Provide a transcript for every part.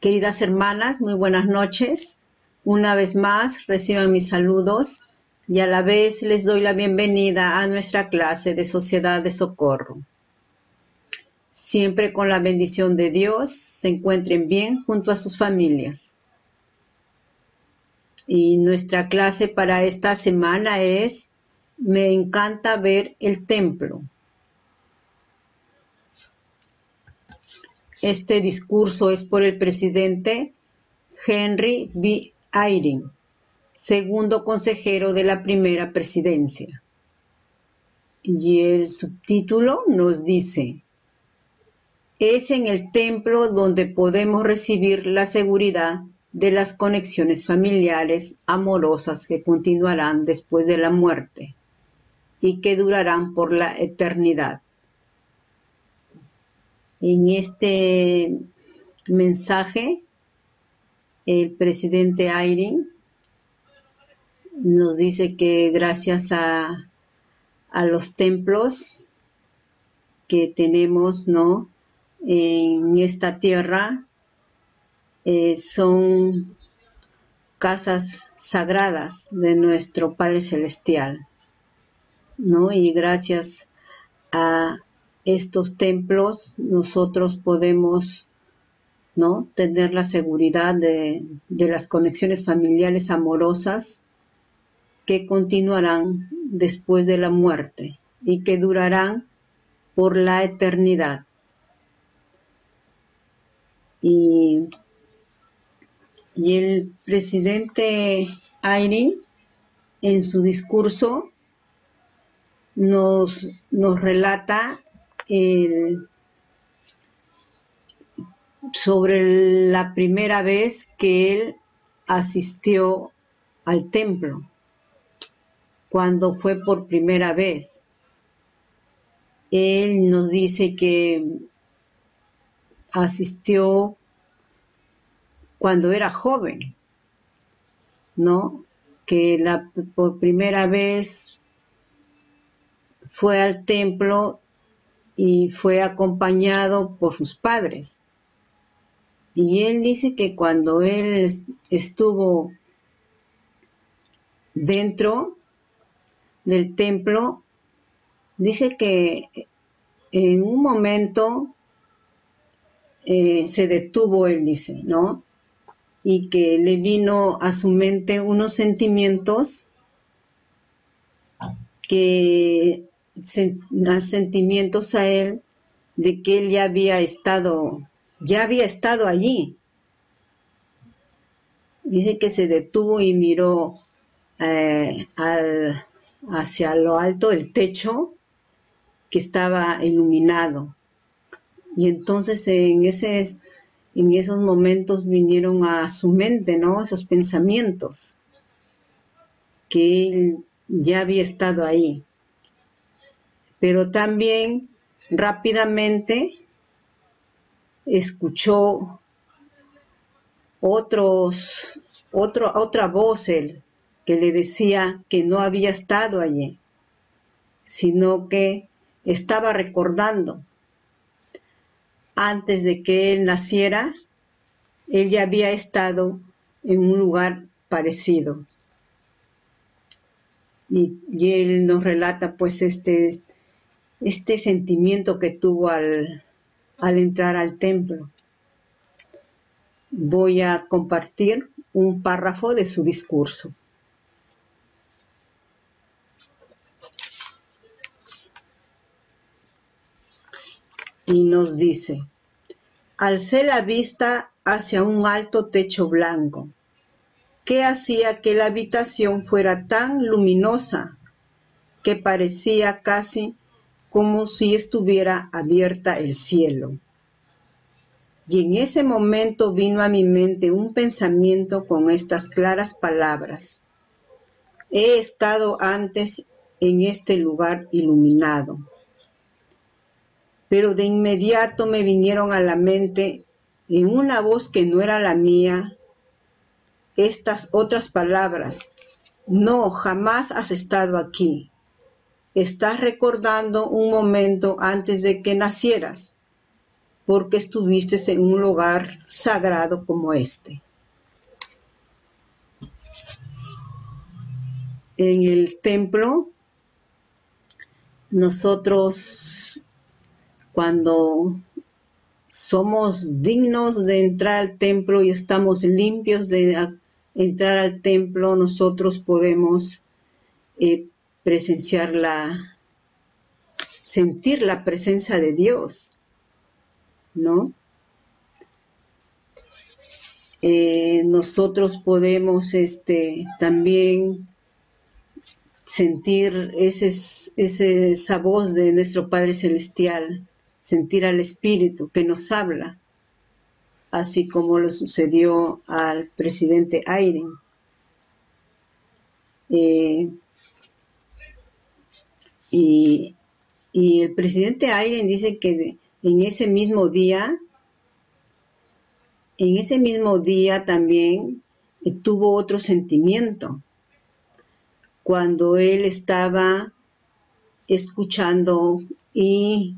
Queridas hermanas, muy buenas noches. Una vez más, reciban mis saludos y a la vez les doy la bienvenida a nuestra clase de Sociedad de Socorro. Siempre con la bendición de Dios, se encuentren bien junto a sus familias. Y nuestra clase para esta semana es Me encanta ver el templo. Este discurso es por el presidente Henry B. Eyring, segundo consejero de la primera presidencia. Y el subtítulo nos dice: es en el templo donde podemos recibir la seguridad de las conexiones familiares amorosas que continuarán después de la muerte y que durarán por la eternidad. En este mensaje, el presidente Eyring nos dice que gracias a los templos que tenemos, ¿no?, en esta tierra, son casas sagradas de nuestro Padre Celestial, ¿no? Y gracias a estos templos nosotros podemos, ¿no?, tener la seguridad de las conexiones familiares amorosas que continuarán después de la muerte y que durarán por la eternidad. Y el presidente Eyring, en su discurso, nos relata sobre la primera vez que él asistió al templo, cuando fue por primera vez. Él nos dice que asistió cuando era joven, ¿no? Que por primera vez fue al templo y fue acompañado por sus padres. Y él dice que cuando él estuvo dentro del templo, dice que en un momento se detuvo, él dice, ¿no? Y que le vino a su mente unos sentimientos sentimientos a él de que él ya había estado allí. Dice que se detuvo y miró hacia lo alto del techo que estaba iluminado. Y entonces en esos momentos vinieron a su mente, ¿no?, esos pensamientos, que él ya había estado ahí. Pero también rápidamente escuchó otra voz él, que le decía que no había estado allí, sino que estaba recordando. Antes de que él naciera, él ya había estado en un lugar parecido. Y él nos relata pues este sentimiento que tuvo al entrar al templo. Voy a compartir un párrafo de su discurso. Y nos dice: alcé la vista hacia un alto techo blanco, que hacía que la habitación fuera tan luminosa que parecía casi como si estuviera abierta el cielo. Y en ese momento vino a mi mente un pensamiento con estas claras palabras: he estado antes en este lugar iluminado. Pero de inmediato me vinieron a la mente, en una voz que no era la mía, estas otras palabras: no, jamás has estado aquí. Estás recordando un momento antes de que nacieras. porque estuviste en un lugar sagrado como este. En el templo, nosotros cuando somos dignos de entrar al templo y estamos limpios de entrar al templo, nosotros podemos sentir la presencia de Dios, ¿no? Nosotros podemos también sentir esa voz de nuestro Padre Celestial, sentir al Espíritu que nos habla, así como lo sucedió al presidente Ayren. Y el presidente Ayren dice que en ese mismo día también tuvo otro sentimiento, cuando él estaba escuchando y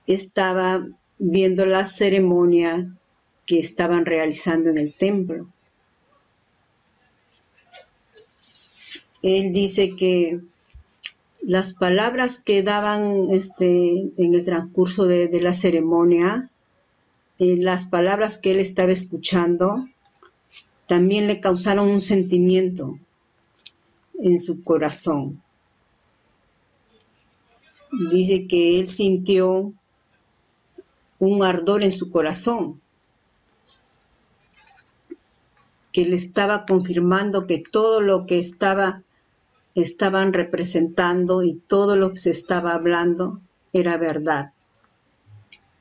estaba viendo la ceremonia que estaban realizando en el templo. Él dice que las palabras que daban en el transcurso de la ceremonia, las palabras que él estaba escuchando, también le causaron un sentimiento en su corazón. Dice que él sintió un ardor en su corazón, que le estaba confirmando que todo lo que estaban representando y todo lo que se estaba hablando era verdad.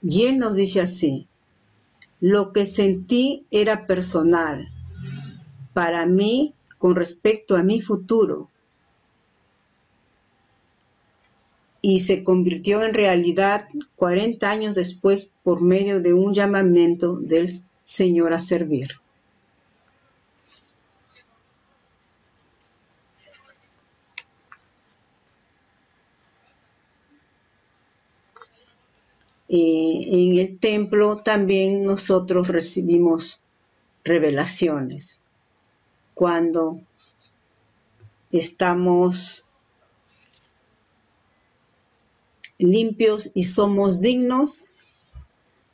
Y él nos dice así: lo que sentí era personal, para mí, con respecto a mi futuro, y se convirtió en realidad 40 años después por medio de un llamamiento del Señor a servir. En el templo también nosotros recibimos revelaciones. Cuando estamos limpios y somos dignos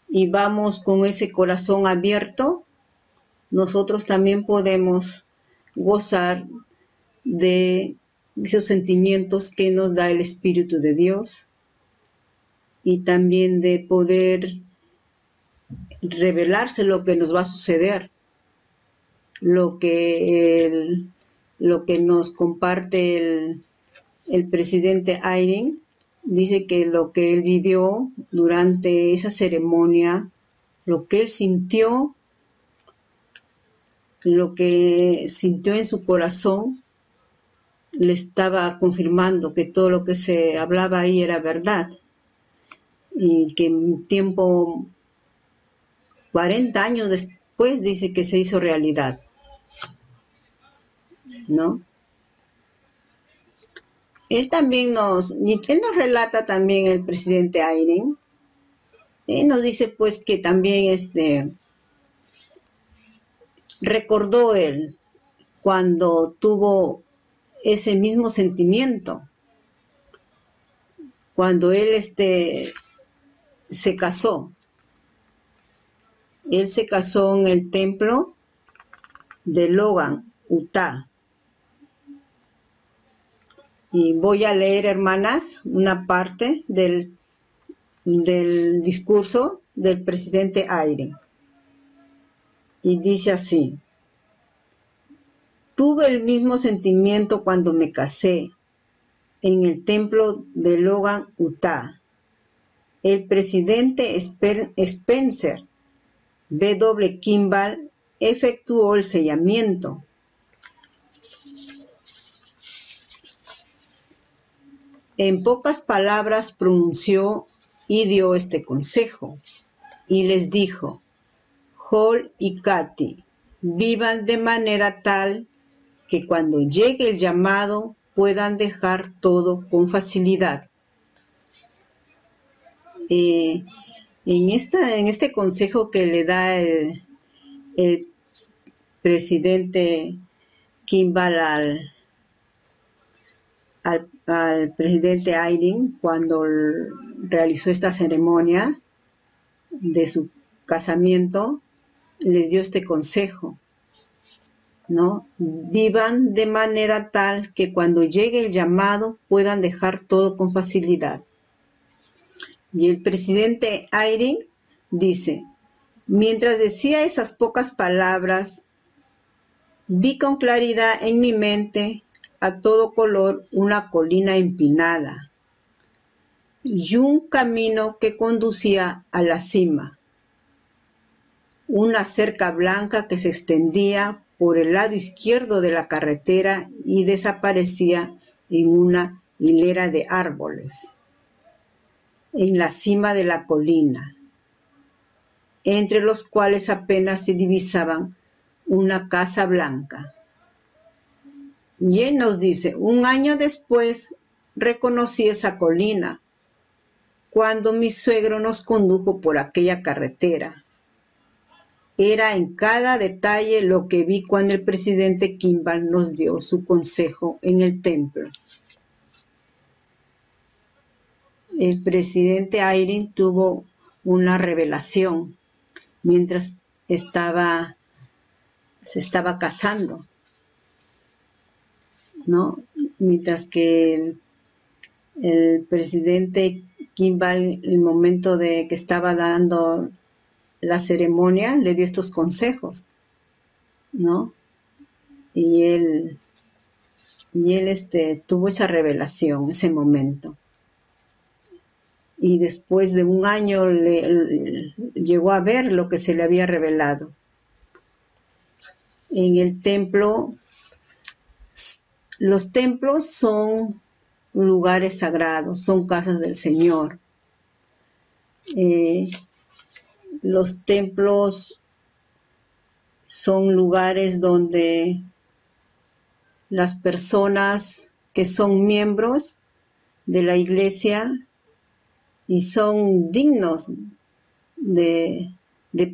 y vamos con ese corazón abierto, nosotros también podemos gozar de esos sentimientos que nos da el Espíritu de Dios, y también de poder revelarse lo que nos va a suceder, lo que nos comparte el presidente Ayren. Dice que lo que él vivió durante esa ceremonia, lo que él sintió, lo que sintió en su corazón, le estaba confirmando que todo lo que se hablaba ahí era verdad, y que en tiempo 40 años después dice que se hizo realidad, ¿no? Él nos relata también, el presidente Ayren, él nos dice pues que también recordó él cuando tuvo ese mismo sentimiento, cuando él se casó. Él se casó en el templo de Logan, Utah. Y voy a leer, hermanas, una parte del discurso del presidente Ayren. Y dice así: tuve el mismo sentimiento cuando me casé en el templo de Logan, Utah. El presidente Spencer W. Kimball efectuó el sellamiento. En pocas palabras pronunció y dio este consejo, y les dijo: Joel y Kathy, vivan de manera tal que cuando llegue el llamado puedan dejar todo con facilidad. En este consejo que le da el presidente Kimball al presidente Eyring cuando realizó esta ceremonia de su casamiento, les dio este consejo, ¿no? Vivan de manera tal que cuando llegue el llamado puedan dejar todo con facilidad. Y el presidente Eyring dice, mientras decía esas pocas palabras, vi con claridad en mi mente a todo color una colina empinada y un camino que conducía a la cima, una cerca blanca que se extendía por el lado izquierdo de la carretera y desaparecía en una hilera de árboles, en la cima de la colina, entre los cuales apenas se divisaban una casa blanca. Y él nos dice, un año después reconocí esa colina, cuando mi suegro nos condujo por aquella carretera. Era en cada detalle lo que vi cuando el presidente Kimball nos dio su consejo en el templo. El presidente Eyring tuvo una revelación mientras se estaba casando, ¿no? Mientras que el presidente Kimball, el momento de que estaba dando la ceremonia, le dio estos consejos, ¿no? Y él tuvo esa revelación, ese momento. Y después de un año llegó a ver lo que se le había revelado. En el templo, los templos son lugares sagrados, son casas del Señor. Los templos son lugares donde las personas que son miembros de la iglesia y son dignos de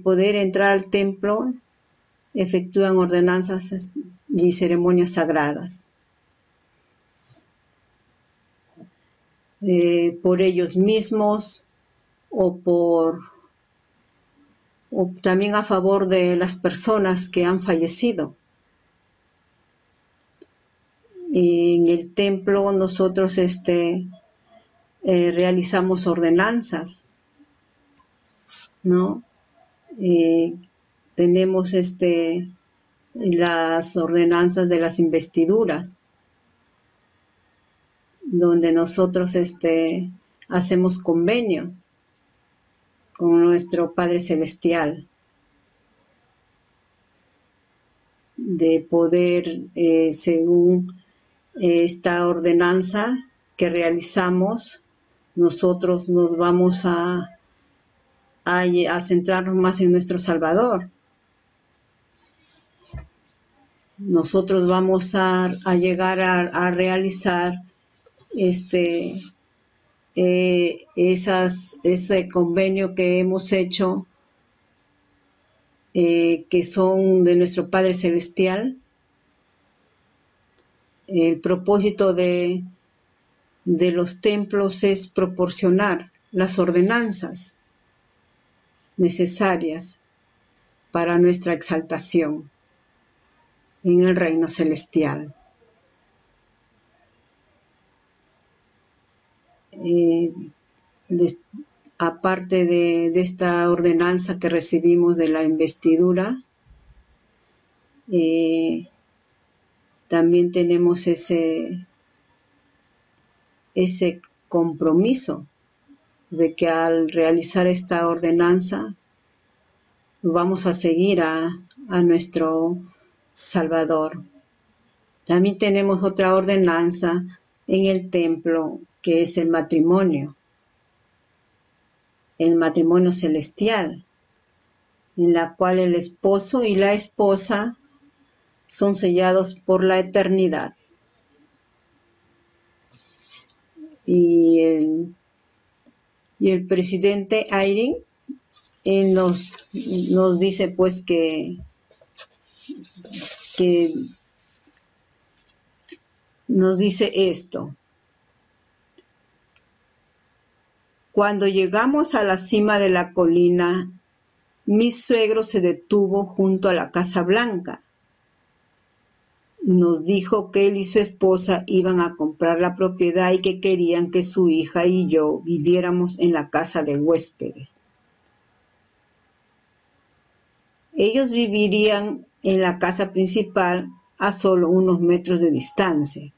poder entrar al templo, efectúan ordenanzas y ceremonias sagradas. Por ellos mismos o también a favor de las personas que han fallecido. En el templo nosotros realizamos ordenanzas, ¿no? Tenemos las ordenanzas de las investiduras, donde nosotros hacemos convenio con nuestro Padre Celestial de poder, según esta ordenanza que realizamos, nosotros nos vamos a centrarnos más en nuestro Salvador. Nosotros vamos a llegar a realizar ese convenio que hemos hecho, que son de nuestro Padre Celestial. El propósito de los templos es proporcionar las ordenanzas necesarias para nuestra exaltación en el reino celestial. Aparte de esta ordenanza que recibimos de la investidura, también tenemos ese compromiso de que al realizar esta ordenanza vamos a seguir a nuestro Salvador. También tenemos otra ordenanza en el templo, que es el matrimonio celestial, en la cual el esposo y la esposa son sellados por la eternidad. Y el presidente Eyring él nos dice pues que nos dice esto. Cuando llegamos a la cima de la colina, mi suegro se detuvo junto a la Casa Blanca. Nos dijo que él y su esposa iban a comprar la propiedad y que querían que su hija y yo viviéramos en la casa de huéspedes. Ellos vivirían en la casa principal a solo unos metros de distancia.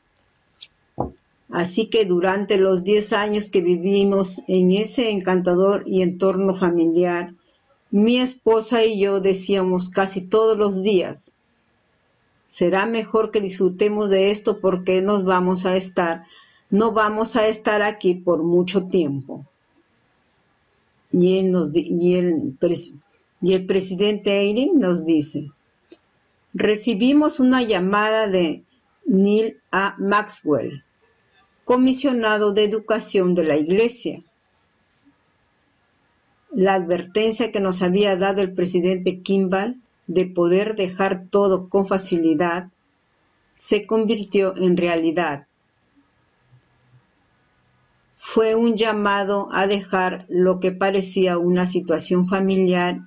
Así que durante los 10 años que vivimos en ese encantador y entorno familiar, mi esposa y yo decíamos casi todos los días, será mejor que disfrutemos de esto porque no vamos a estar aquí por mucho tiempo. Y el presidente Eyring nos dice, recibimos una llamada de Neil A. Maxwell, comisionado de educación de la iglesia. La advertencia que nos había dado el presidente Kimball de poder dejar todo con facilidad se convirtió en realidad. Fue un llamado a dejar lo que parecía una situación familiar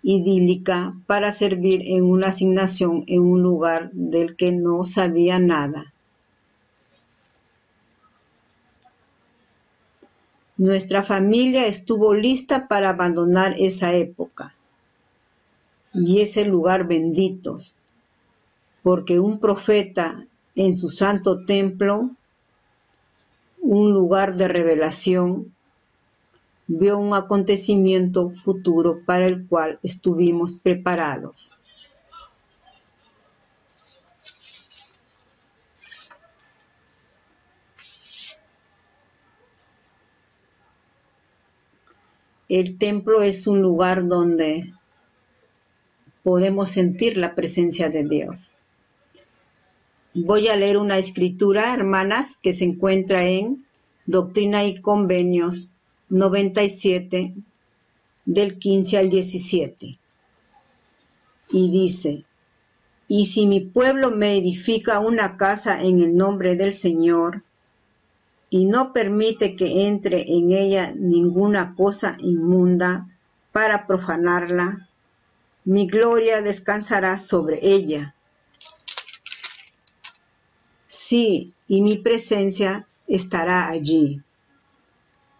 idílica para servir en una asignación en un lugar del que no sabía nada. Nuestra familia estuvo lista para abandonar esa época y ese lugar bendito, porque un profeta en su santo templo, un lugar de revelación, vio un acontecimiento futuro para el cual estuvimos preparados. El templo es un lugar donde podemos sentir la presencia de Dios. Voy a leer una escritura, hermanas, que se encuentra en Doctrina y Convenios 97, del 15 al 17. Y dice, y si mi pueblo me edifica una casa en el nombre del Señor, y no permite que entre en ella ninguna cosa inmunda para profanarla, mi gloria descansará sobre ella. Sí, y mi presencia estará allí,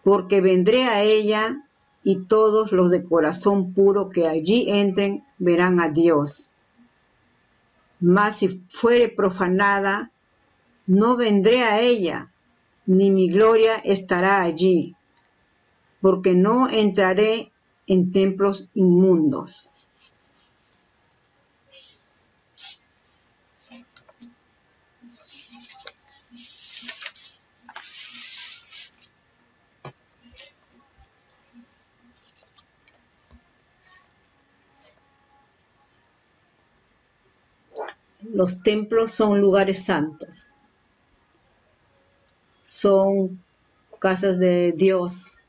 porque vendré a ella y todos los de corazón puro que allí entren verán a Dios. Mas si fuere profanada, no vendré a ella, ni mi gloria estará allí, porque no entraré en templos inmundos. Los templos son lugares santos, son casas de Dios,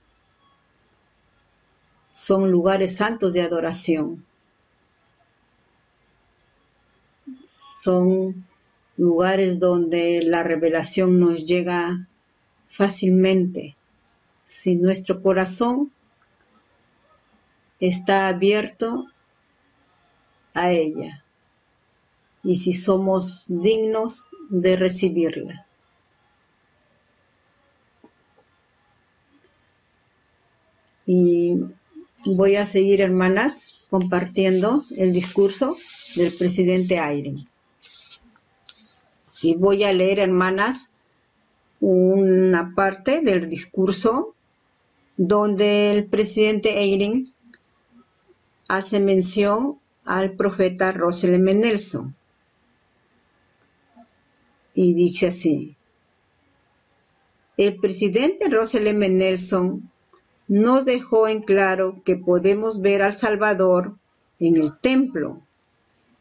son lugares santos de adoración, son lugares donde la revelación nos llega fácilmente, si nuestro corazón está abierto a ella y si somos dignos de recibirla. Y voy a seguir, hermanas, compartiendo el discurso del presidente Eyring. Y voy a leer, hermanas, una parte del discurso donde el presidente Eyring hace mención al profeta Russell M. Nelson. Y dice así, el presidente Russell M. Nelson nos dejó en claro que podemos ver al Salvador en el templo,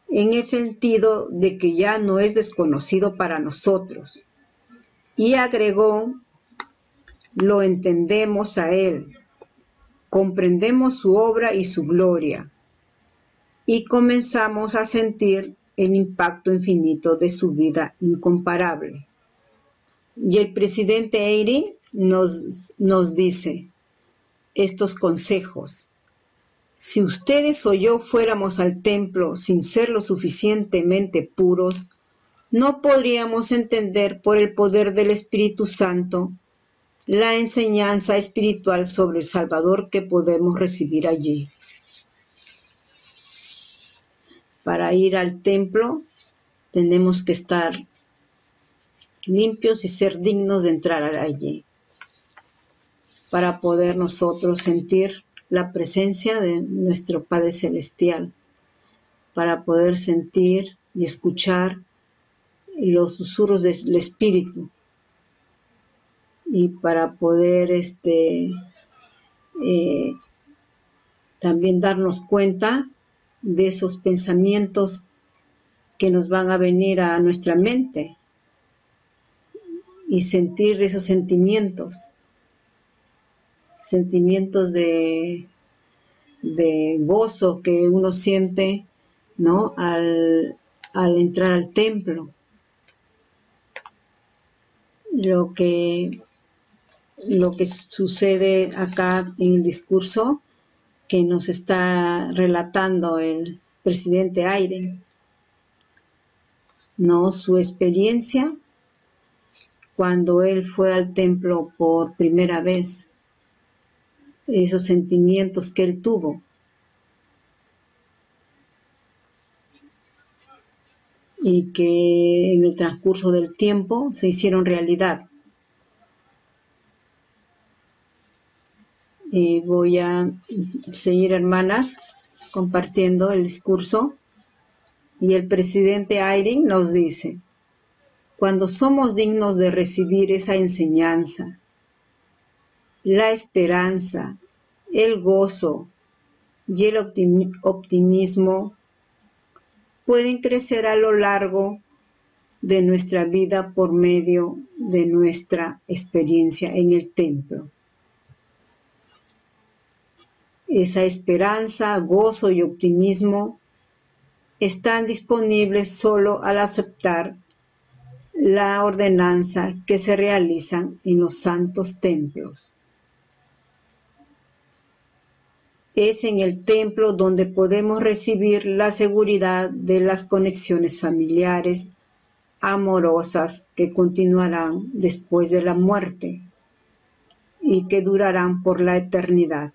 en el sentido de que ya no es desconocido para nosotros. Y agregó, lo entendemos a él, comprendemos su obra y su gloria, y comenzamos a sentir el impacto infinito de su vida incomparable. Y el presidente Eyring nos dice estos consejos. Si ustedes o yo fuéramos al templo sin ser lo suficientemente puros, no podríamos entender por el poder del Espíritu Santo la enseñanza espiritual sobre el Salvador que podemos recibir allí. Para ir al templo tenemos que estar limpios y ser dignos de entrar allí, para poder nosotros sentir la presencia de nuestro Padre Celestial, para poder sentir y escuchar los susurros del Espíritu, y para poder también darnos cuenta de esos pensamientos que nos van a venir a nuestra mente y sentir esos sentimientos de gozo que uno siente, ¿no?, al entrar al templo. Lo que sucede acá en el discurso que nos está relatando el presidente Eyring, ¿no?, su experiencia cuando él fue al templo por primera vez, esos sentimientos que él tuvo. Y que en el transcurso del tiempo se hicieron realidad. Voy a seguir, hermanas, compartiendo el discurso. Y el presidente Eyring nos dice: cuando somos dignos de recibir esa enseñanza, la esperanza, el gozo y el optimismo pueden crecer a lo largo de nuestra vida por medio de nuestra experiencia en el templo. Esa esperanza, gozo y optimismo están disponibles solo al aceptar la ordenanza que se realiza en los santos templos. Es en el templo donde podemos recibir la seguridad de las conexiones familiares, amorosas, que continuarán después de la muerte y que durarán por la eternidad.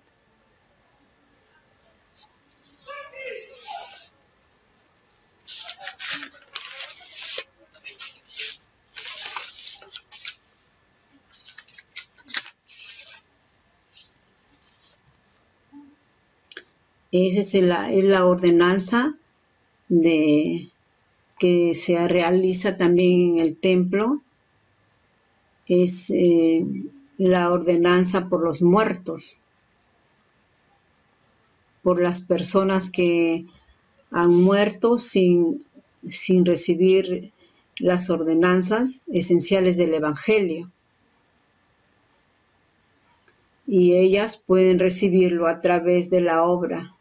Esa es la ordenanza que se realiza también en el templo. Es la ordenanza por los muertos, por las personas que han muerto sin recibir las ordenanzas esenciales del Evangelio. Y ellas pueden recibirlo a través de la obra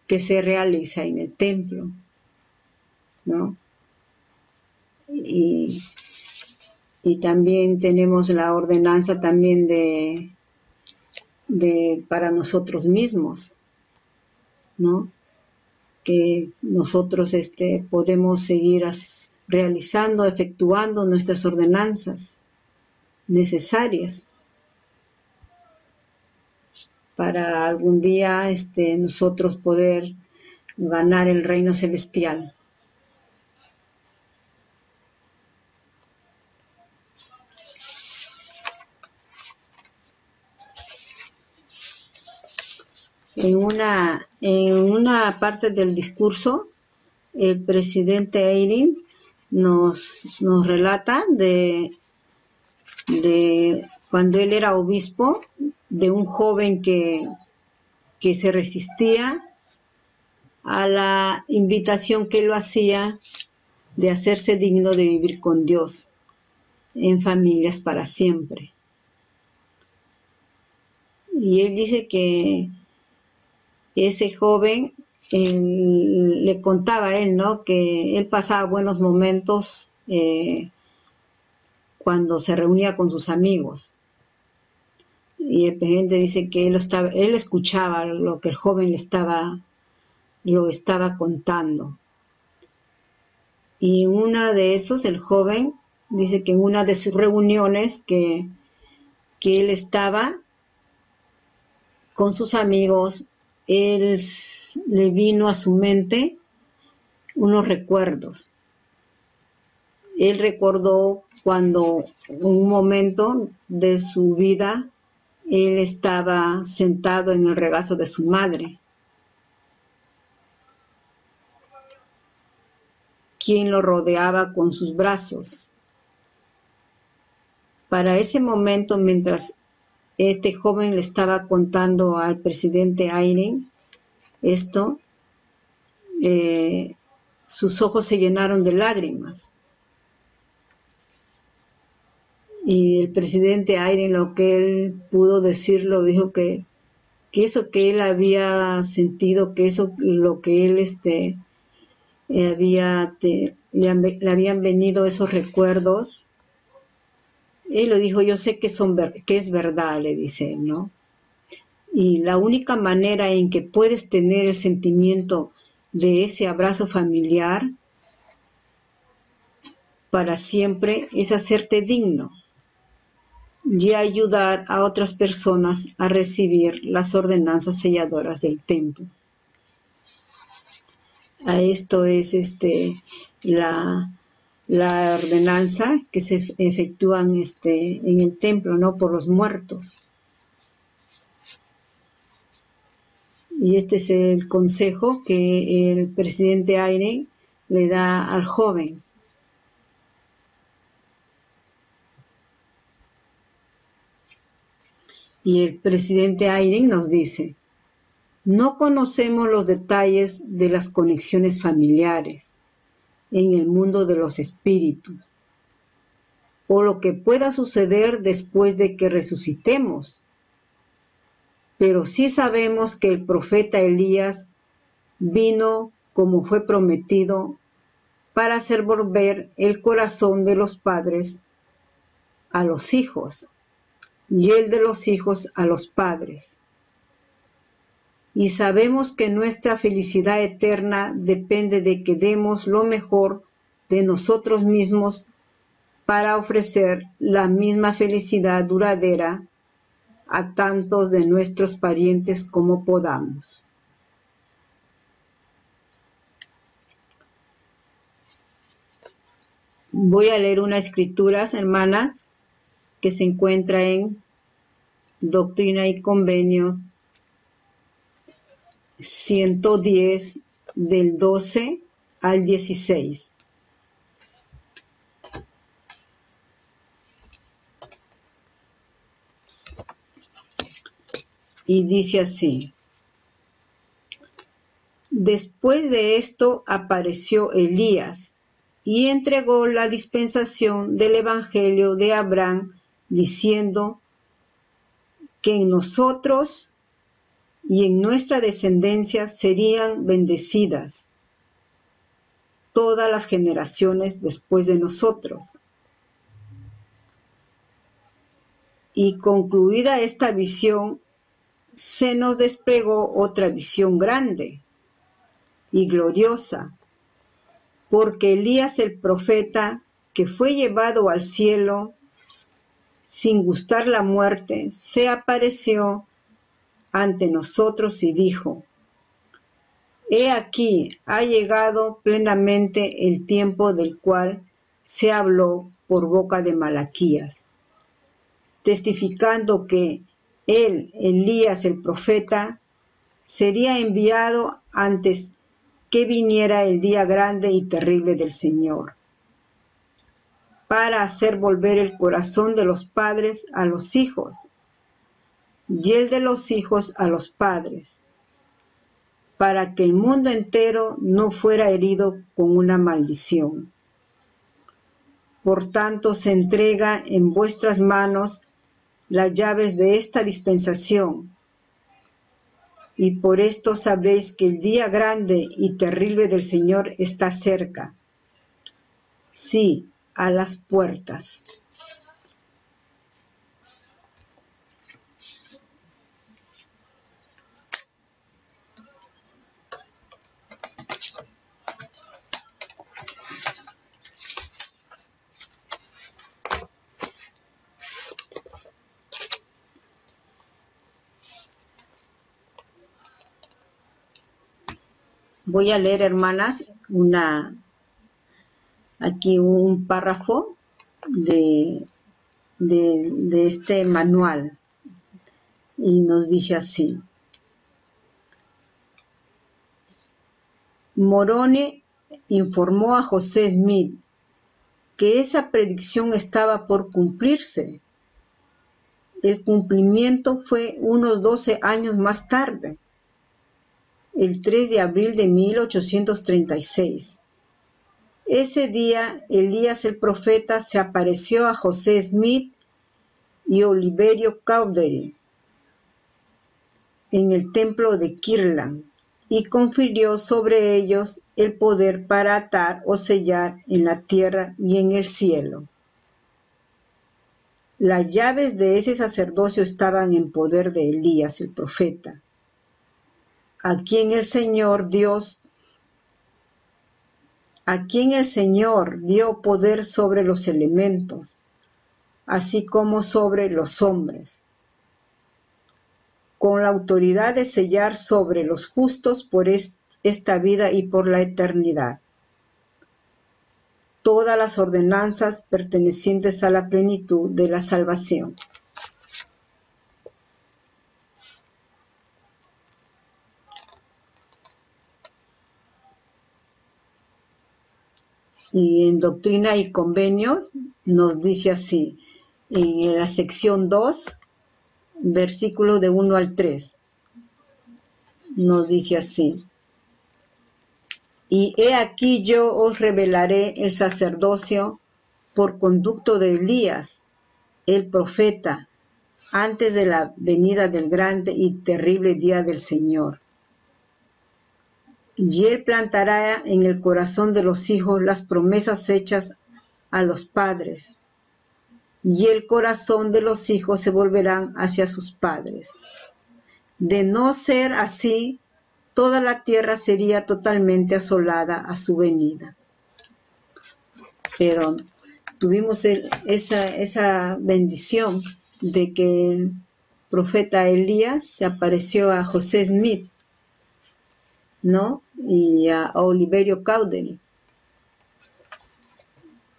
que se realiza en el templo, ¿no? Y también tenemos la ordenanza también para nosotros mismos, ¿no? Que nosotros podemos seguir realizando, efectuando nuestras ordenanzas necesarias para algún día nosotros poder ganar el reino celestial. En una parte del discurso, el presidente Eyring nos relata de cuando él era obispo, de un joven que se resistía a la invitación que lo hacía de hacerse digno de vivir con Dios en familias para siempre. Y él dice que ese joven le contaba a él, ¿no? Que él pasaba buenos momentos cuando se reunía con sus amigos. Y el presidente dice que él escuchaba lo que el joven lo estaba contando. Y en una de esos, el joven dice que en una de sus reuniones que él estaba con sus amigos, le vino a su mente unos recuerdos. Él recordó cuando en un momento de su vida él estaba sentado en el regazo de su madre, quien lo rodeaba con sus brazos. Para ese momento, mientras este joven le estaba contando al presidente Eyring esto, sus ojos se llenaron de lágrimas. Y el presidente Eyring, lo que él pudo decirlo, dijo que eso que él había sentido, que eso lo que él le habían venido esos recuerdos, él lo dijo, yo sé que es verdad, le dice él, ¿no? Y la única manera en que puedes tener el sentimiento de ese abrazo familiar para siempre es hacerte digno y ayudar a otras personas a recibir las ordenanzas selladoras del templo. A esto es la ordenanza que se efectúan en el templo, ¿no? Por los muertos. Y este es el consejo que el presidente Eyring le da al joven. Y el presidente Eyring nos dice: no conocemos los detalles de las conexiones familiares en el mundo de los espíritus, o lo que pueda suceder después de que resucitemos. Pero sí sabemos que el profeta Elías vino, como fue prometido, para hacer volver el corazón de los padres a los hijos, y el de los hijos a los padres. Y sabemos que nuestra felicidad eterna depende de que demos lo mejor de nosotros mismos para ofrecer la misma felicidad duradera a tantos de nuestros parientes como podamos. Voy a leer una escritura, hermanas, que se encuentra en Doctrina y Convenios 110, del 12 al 16. Y dice así: después de esto apareció Elías y entregó la dispensación del Evangelio de Abraham, diciendo que en nosotros y en nuestra descendencia serían bendecidas todas las generaciones después de nosotros. Y concluida esta visión, se nos desplegó otra visión grande y gloriosa, porque Elías el profeta, que fue llevado al cielo sin gustar la muerte, se apareció ante nosotros y dijo: he aquí, ha llegado plenamente el tiempo del cual se habló por boca de Malaquías, testificando que él, Elías el profeta, sería enviado antes que viniera el día grande y terrible del Señor, para hacer volver el corazón de los padres a los hijos, y el de los hijos a los padres, para que el mundo entero no fuera herido con una maldición. Por tanto, se entrega en vuestras manos las llaves de esta dispensación, y por esto sabréis que el día grande y terrible del Señor está cerca. Sí, a las puertas. Voy a leer, hermanas, aquí un párrafo de este manual, y nos dice así. Moroni informó a José Smith que esa predicción estaba por cumplirse. El cumplimiento fue unos 12 años más tarde, el 3 de abril de 1836. Ese día, Elías el profeta se apareció a José Smith y Oliverio Cowdery en el templo de Kirtland y confirió sobre ellos el poder para atar o sellar en la tierra y en el cielo. Las llaves de ese sacerdocio estaban en poder de Elías el profeta, a quien el Señor dio poder sobre los elementos, así como sobre los hombres, con la autoridad de sellar sobre los justos por esta vida y por la eternidad todas las ordenanzas pertenecientes a la plenitud de la salvación. Y en Doctrina y Convenios nos dice así, en la sección 2, versículo de 1 al 3, nos dice así. Y he aquí yo os revelaré el sacerdocio por conducto de Elías, el profeta, antes de la venida del grande y terrible día del Señor. Y él plantará en el corazón de los hijos las promesas hechas a los padres, y el corazón de los hijos se volverán hacia sus padres. De no ser así, toda la tierra sería totalmente asolada a su venida. Pero tuvimos esa bendición de que el profeta Elías se apareció a José Smith, ¿no? Y a Oliverio Cowdery.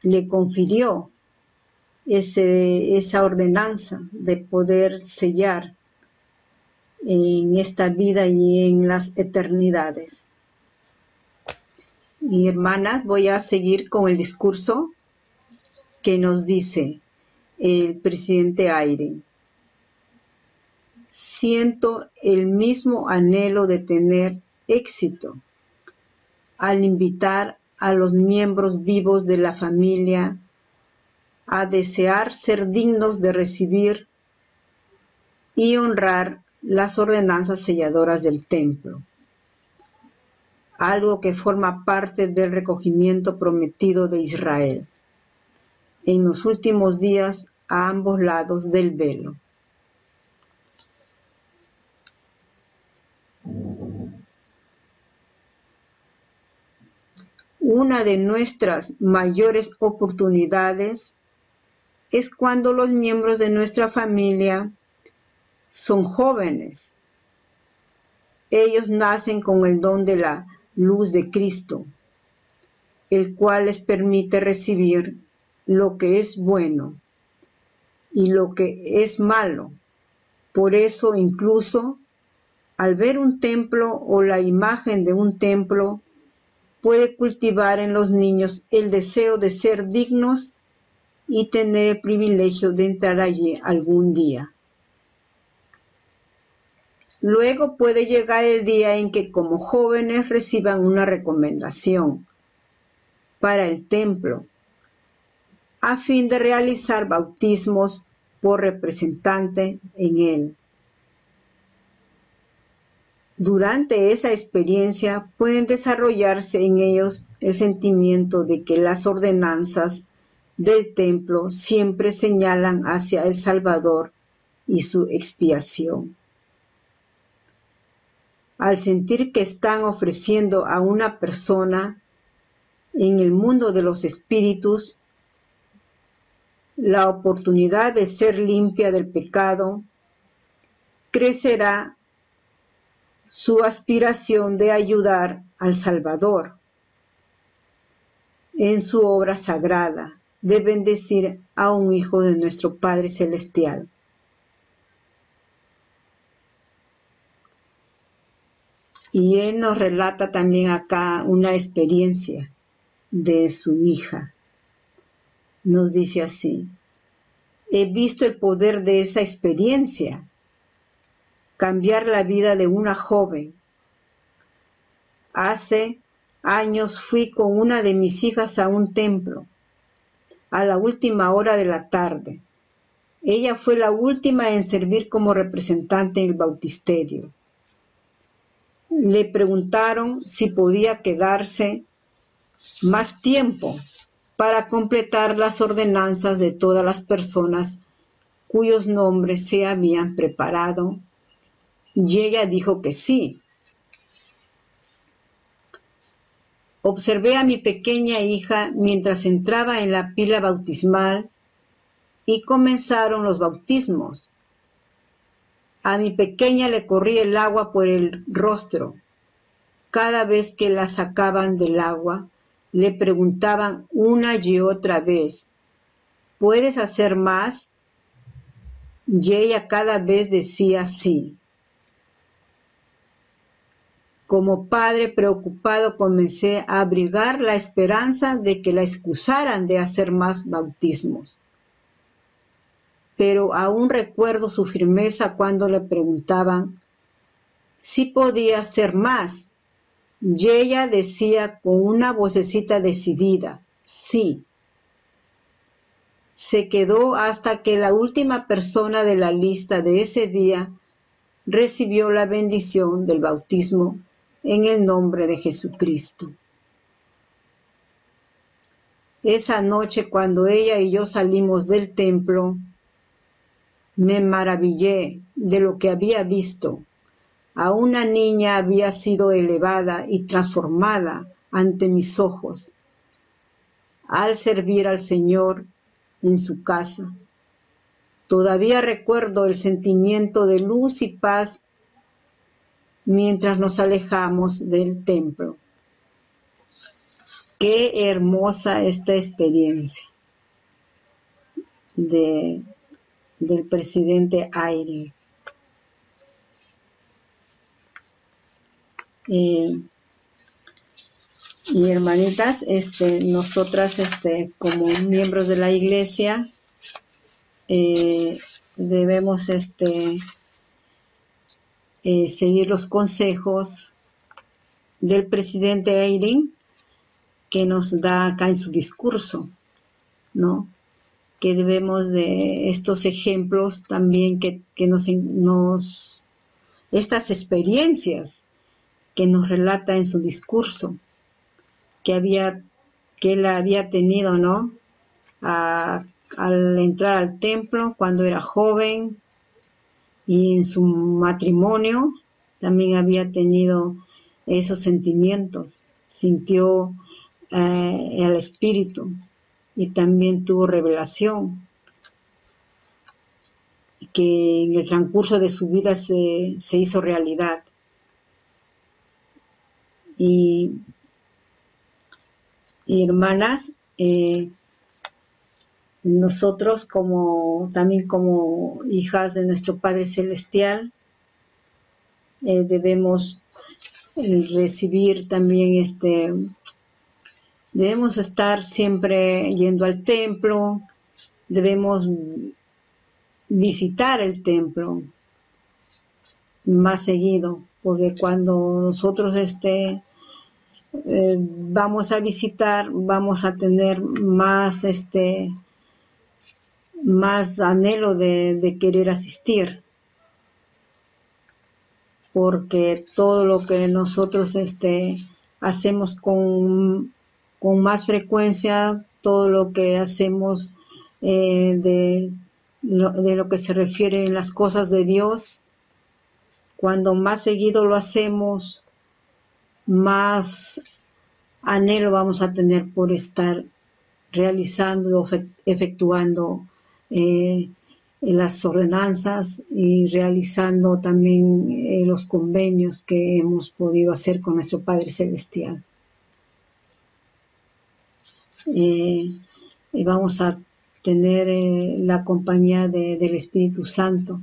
Le confirió esa ordenanza de poder sellar en esta vida y en las eternidades. Y hermanas, voy a seguir con el discurso que nos dice el presidente Eyring. Siento el mismo anhelo de tener éxito al invitar a los miembros vivos de la familia a desear ser dignos de recibir y honrar las ordenanzas selladoras del templo, algo que forma parte del recogimiento prometido de Israel en los últimos días a ambos lados del velo. Una de nuestras mayores oportunidades es cuando los miembros de nuestra familia son jóvenes. Ellos nacen con el don de la luz de Cristo, el cual les permite recibir lo que es bueno y lo que es malo. Por eso, incluso, al ver un templo o la imagen de un templo, puede cultivar en los niños el deseo de ser dignos y tener el privilegio de entrar allí algún día. Luego puede llegar el día en que como jóvenes reciban una recomendación para el templo, a fin de realizar bautismos por representante en él. Durante esa experiencia pueden desarrollarse en ellos el sentimiento de que las ordenanzas del templo siempre señalan hacia el Salvador y su expiación. Al sentir que están ofreciendo a una persona en el mundo de los espíritus la oportunidad de ser limpia del pecado, crecerá su aspiración de ayudar al Salvador en su obra sagrada de bendecir a un hijo de nuestro Padre Celestial. Y él nos relata también acá una experiencia de su hija. Nos dice así: he visto el poder de esa experiencia cambiar la vida de una joven. Hace años fui con una de mis hijas a un templo, a la última hora de la tarde. Ella fue la última en servir como representante en el bautisterio. Le preguntaron si podía quedarse más tiempo para completar las ordenanzas de todas las personas cuyos nombres se habían preparado, y ella dijo que sí. Observé a mi pequeña hija mientras entraba en la pila bautismal y comenzaron los bautismos. A mi pequeña le corría el agua por el rostro. Cada vez que la sacaban del agua, le preguntaban una y otra vez: ¿puedes hacer más? Y ella cada vez decía sí. Como padre preocupado comencé a abrigar la esperanza de que la excusaran de hacer más bautismos. Pero aún recuerdo su firmeza cuando le preguntaban si podía hacer más. Y ella decía con una vocecita decidida: sí. Se quedó hasta que la última persona de la lista de ese día recibió la bendición del bautismo en el nombre de Jesucristo. Esa noche, cuando ella y yo salimos del templo, me maravillé de lo que había visto. A una niña había sido elevada y transformada ante mis ojos al servir al Señor en su casa. Todavía recuerdo el sentimiento de luz y paz mientras nos alejamos del templo. Qué hermosa esta experiencia del presidente Eyring. Y hermanitas, nosotras como miembros de la iglesia debemos seguir los consejos del presidente Eyring que nos da acá en su discurso, ¿no? Que debemos de estos ejemplos también que estas experiencias que nos relata en su discurso, que él había tenido, ¿no? Al entrar al templo cuando era joven, y en su matrimonio también había tenido esos sentimientos, sintió el Espíritu y también tuvo revelación, que en el transcurso de su vida se hizo realidad. Y hermanas, nosotros también como hijas de nuestro Padre Celestial, debemos recibir también debemos estar siempre yendo al templo, debemos visitar el templo más seguido, porque cuando nosotros vamos a visitar, vamos a tener más anhelo de querer asistir. porque todo lo que nosotros hacemos con más frecuencia, todo lo que hacemos de lo que se refiere en las cosas de Dios, cuando más seguido lo hacemos, más anhelo vamos a tener por estar realizando o efectuando las ordenanzas y realizando también los convenios que hemos podido hacer con nuestro Padre Celestial. Y vamos a tener la compañía del Espíritu Santo.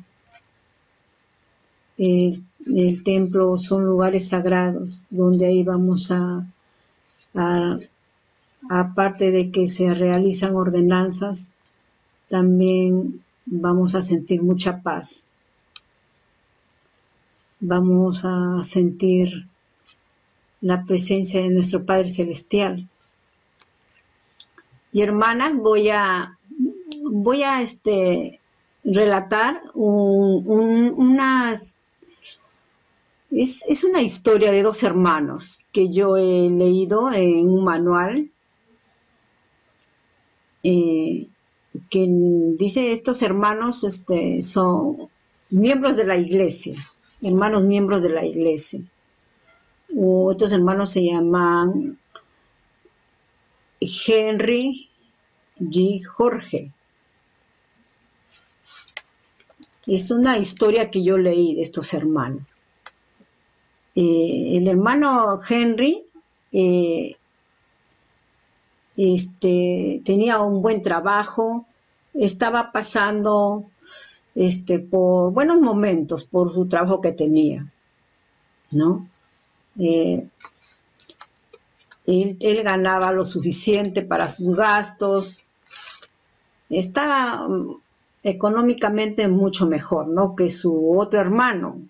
El templo son lugares sagrados donde ahí vamos aparte de que se realizan ordenanzas, también vamos a sentir mucha paz. Vamos a sentir la presencia de nuestro Padre Celestial. Y hermanas, voy a relatar es una historia de dos hermanos que yo he leído en un manual que dice estos hermanos son miembros de la iglesia, hermanos miembros de la iglesia. Estos hermanos se llaman Henry y Jorge. Es una historia que yo leí de estos hermanos. El hermano Henry tenía un buen trabajo, estaba pasando por buenos momentos por su trabajo que tenía, ¿no? Él ganaba lo suficiente para sus gastos, estaba económicamente mucho mejor, ¿no?, que su otro hermano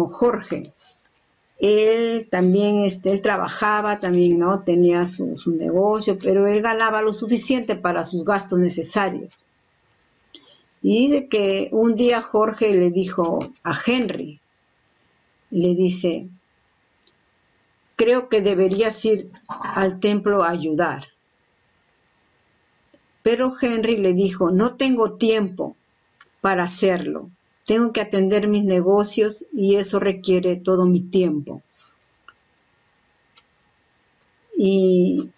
Jorge. Él también él trabajaba también, ¿no?, tenía su negocio, pero él ganaba lo suficiente para sus gastos necesarios. Y dice que un día Jorge le dijo a Henry, le dice: creo que deberías ir al templo a ayudar. Pero Henry le dijo: no tengo tiempo para hacerlo. Tengo que atender mis negocios y eso requiere todo mi tiempo. Y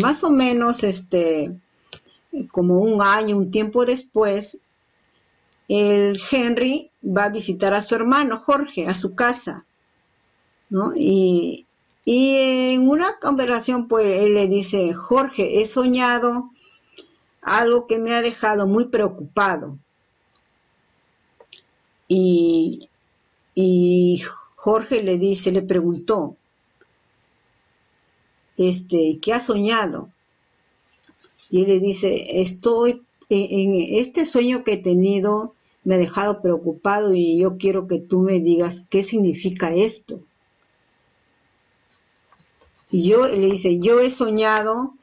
más o menos como un tiempo después, el Henry va a visitar a su hermano Jorge a su casa, ¿no? Y en una conversación, pues, él le dice: Jorge, he soñado algo que me ha dejado muy preocupado. Y Jorge le preguntó: ¿qué ha soñado? Y él le dice: en este sueño que he tenido me ha dejado preocupado y yo quiero que tú me digas qué significa esto. Y le dice: yo he soñado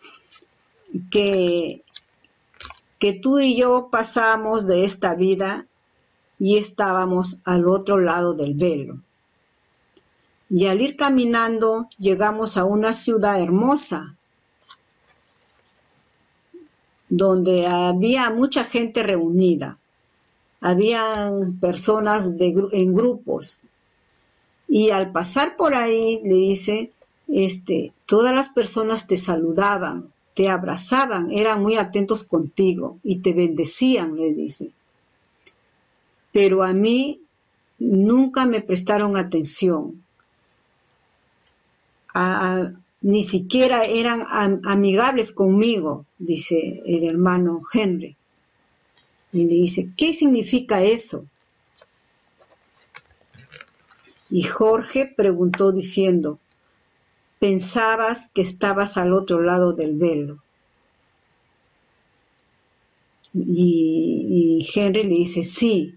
que tú y yo pasamos de esta vida y estábamos al otro lado del velo. Y al ir caminando llegamos a una ciudad hermosa, donde había mucha gente reunida. Había personas en grupos. Y al pasar por ahí, le dice, todas las personas te saludaban, te abrazaban, eran muy atentos contigo y te bendecían, le dice. Pero a mí nunca me prestaron atención. Ni siquiera eran amigables conmigo, dice el hermano Henry. Y le dice: ¿qué significa eso? Y Jorge preguntó diciendo: pensabas que estabas al otro lado del velo. Y Henry le dice: sí.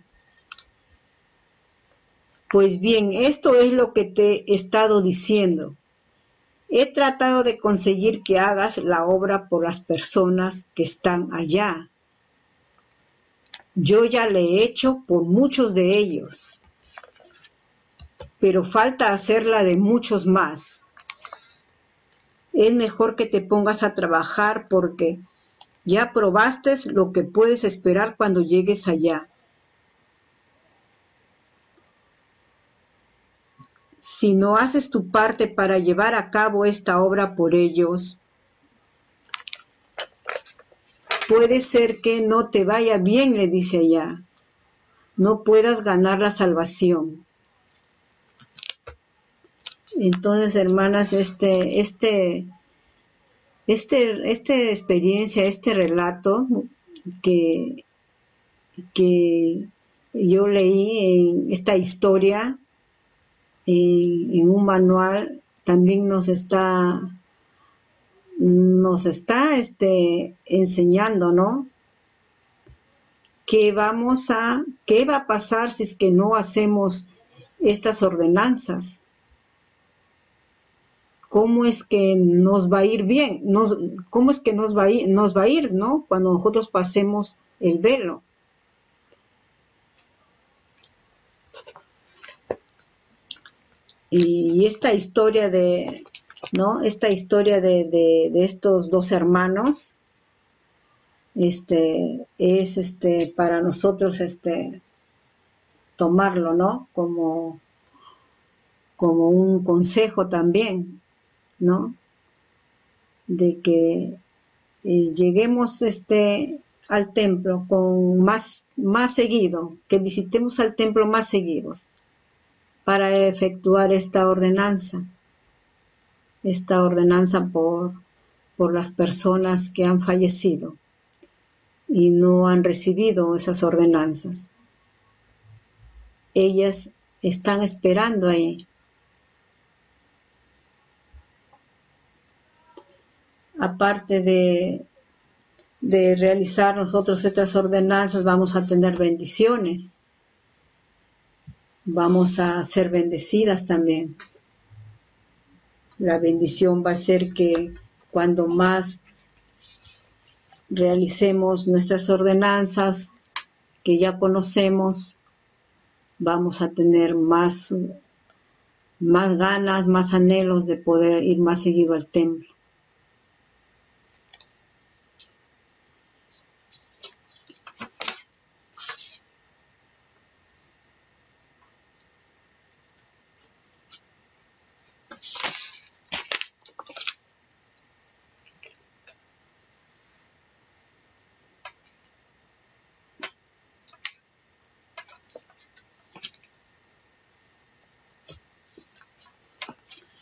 Pues bien, esto es lo que te he estado diciendo. He tratado de conseguir que hagas la obra por las personas que están allá. Yo ya le he hecho por muchos de ellos. pero falta hacerla de muchos más. Es mejor que te pongas a trabajar porque ya probaste lo que puedes esperar cuando llegues allá. Si no haces tu parte para llevar a cabo esta obra por ellos, puede ser que no te vaya bien, le dice allá. No puedas ganar la salvación. Entonces, hermanas, esta experiencia, este relato que yo leí en esta historia, en un manual, también nos está enseñando, ¿no? ¿Qué va a pasar si es que no hacemos estas ordenanzas? ¿Cómo es que nos va a ir bien? ¿Cómo es que nos va a ir, ¿no? Cuando nosotros pasemos el velo. Y esta historia ¿no? Esta historia de estos dos hermanos, es para nosotros, tomarlo, ¿no? Como un consejo también, ¿no? De que lleguemos, al templo con más seguido, que visitemos al templo más seguidos para efectuar esta ordenanza por las personas que han fallecido y no han recibido esas ordenanzas. Ellas están esperando ahí. Aparte de realizar nosotros estas ordenanzas, vamos a tener bendiciones. Vamos a ser bendecidas también. La bendición va a ser que cuando más realicemos nuestras ordenanzas que ya conocemos, vamos a tener más ganas, más anhelos de poder ir más seguido al templo.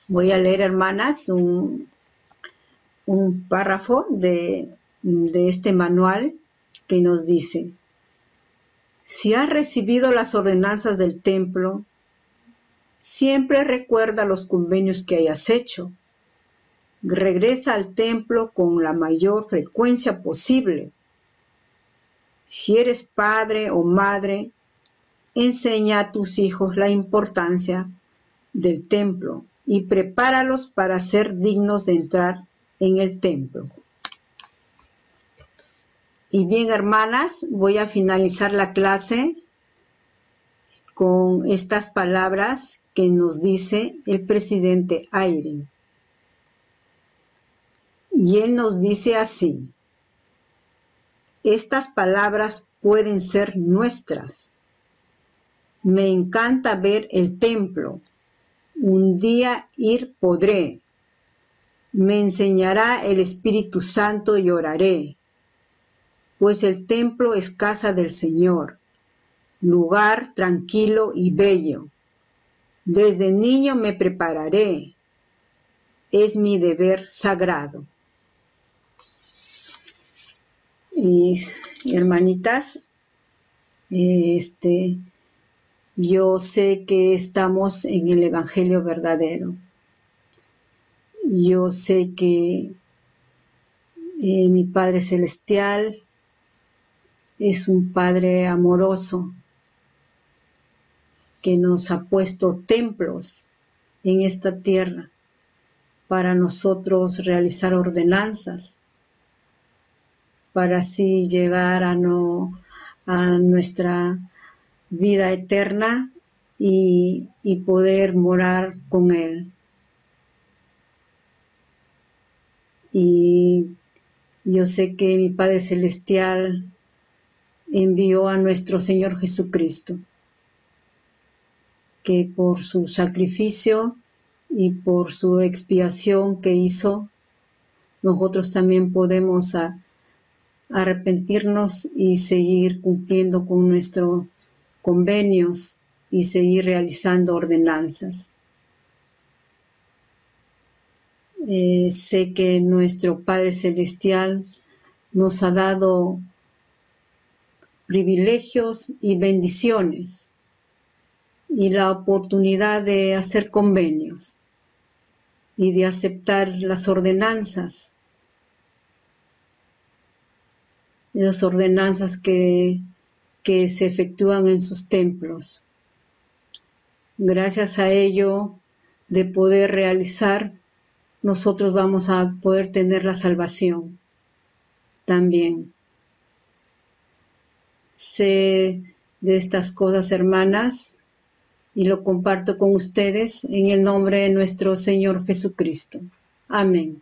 Voy a leer, hermanas, un párrafo de este manual que nos dice: si has recibido las ordenanzas del templo, siempre recuerda los convenios que hayas hecho. Regresa al templo con la mayor frecuencia posible. Si eres padre o madre, enseña a tus hijos la importancia del templo y prepáralos para ser dignos de entrar en el templo. Y bien, hermanas, voy a finalizar la clase con estas palabras que nos dice el presidente Eyring. Y él nos dice así: estas palabras pueden ser nuestras. Me encanta ver el templo. Un día ir podré. Me enseñará el Espíritu Santo y oraré, pues el templo es casa del Señor, lugar tranquilo y bello. Desde niño me prepararé. Es mi deber sagrado. Y hermanitas, yo sé que estamos en el Evangelio verdadero. Yo sé que mi Padre Celestial es un Padre amoroso que nos ha puesto templos en esta tierra para nosotros realizar ordenanzas, para así llegar a nuestra vida eterna y poder morar con Él. Y yo sé que mi Padre Celestial envió a nuestro Señor Jesucristo, que por su sacrificio y por su expiación que hizo, nosotros también podemos arrepentirnos y seguir cumpliendo con nuestros convenios y seguir realizando ordenanzas. Sé que nuestro Padre Celestial nos ha dado privilegios y bendiciones y la oportunidad de hacer convenios y de aceptar las ordenanzas, esas ordenanzas que se efectúan en sus templos. Gracias a ello, de poder realizar, nosotros vamos a poder tener la salvación también. Sé de estas cosas, hermanas, y lo comparto con ustedes en el nombre de nuestro Señor Jesucristo. Amén.